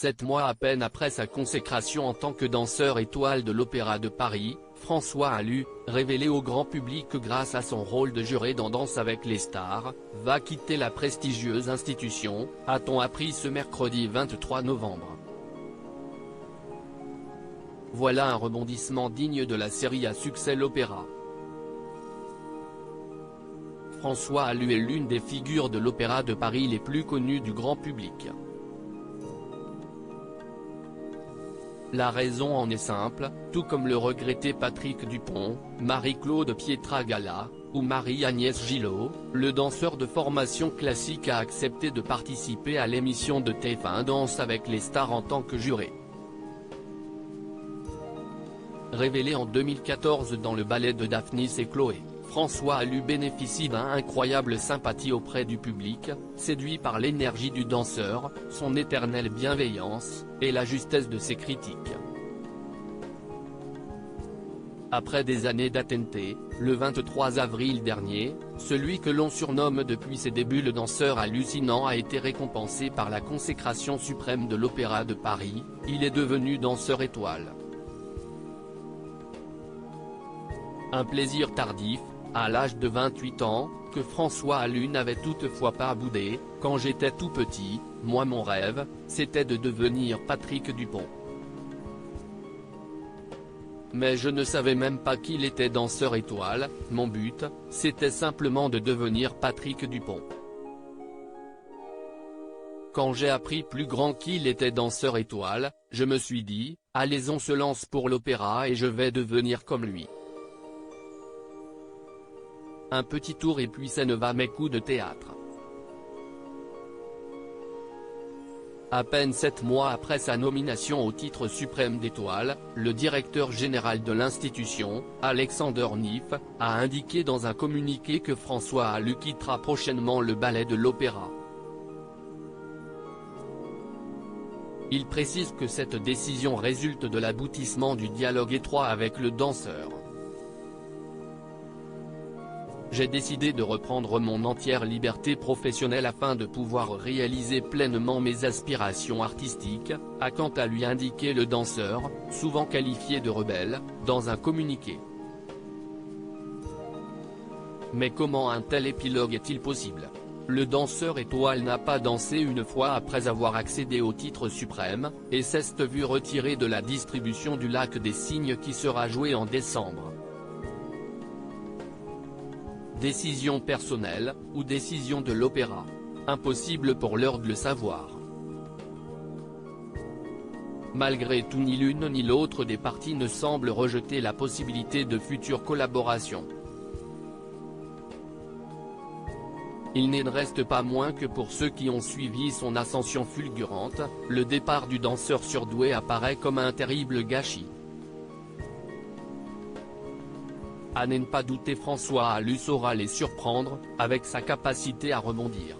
7 mois à peine après sa consécration en tant que danseur étoile de l'Opéra de Paris, François Allu, révélé au grand public grâce à son rôle de juré dans Danse avec les stars, va quitter la prestigieuse institution, a-t-on appris ce mercredi 23 novembre. Voilà un rebondissement digne de la série à succès L'Opéra. François Allu est l'une des figures de l'Opéra de Paris les plus connues du grand public. La raison en est simple, tout comme le regretté Patrick Dupont, Marie-Claude Pietragala, ou Marie-Agnès Gillot, le danseur de formation classique a accepté de participer à l'émission de TF1 Danse avec les stars en tant que juré. Révélé en 2014 dans le ballet de Daphnis et Chloé, François Allu bénéficie d'une incroyable sympathie auprès du public, séduit par l'énergie du danseur, son éternelle bienveillance, et la justesse de ses critiques. Après des années d'attente, le 23 avril dernier, celui que l'on surnomme depuis ses débuts le danseur hallucinant a été récompensé par la consécration suprême de l'Opéra de Paris, il est devenu danseur étoile. Un plaisir tardif, à l'âge de 28 ans, que François Allu n'avait toutefois pas boudé. Quand j'étais tout petit, moi mon rêve, c'était de devenir Patrick Dupont. Mais je ne savais même pas qu'il était danseur étoile, mon but, c'était simplement de devenir Patrick Dupont. Quand j'ai appris plus grand qu'il était danseur étoile, je me suis dit, allez on se lance pour l'opéra et je vais devenir comme lui. Un petit tour et puis ça ne va mes coups de théâtre. À peine 7 mois après sa nomination au titre suprême d'étoile, le directeur général de l'institution, Alexander Niff, a indiqué dans un communiqué que François Allu quittera prochainement le ballet de l'Opéra. Il précise que cette décision résulte de l'aboutissement du dialogue étroit avec le danseur. J'ai décidé de reprendre mon entière liberté professionnelle afin de pouvoir réaliser pleinement mes aspirations artistiques, a quant à lui indiqué le danseur, souvent qualifié de rebelle, dans un communiqué. Mais comment un tel épilogue est-il possible ? Le danseur étoile n'a pas dansé une fois après avoir accédé au titre suprême, et s'est vu retiré de la distribution du Lac des Cygnes qui sera joué en décembre. Décision personnelle, ou décision de l'opéra ? Impossible pour l'heure de le savoir. Malgré tout, ni l'une ni l'autre des parties ne semble rejeter la possibilité de futures collaborations. Il n'en reste pas moins que pour ceux qui ont suivi son ascension fulgurante, le départ du danseur surdoué apparaît comme un terrible gâchis. À ne pas douter, François Allu saura les surprendre, avec sa capacité à rebondir.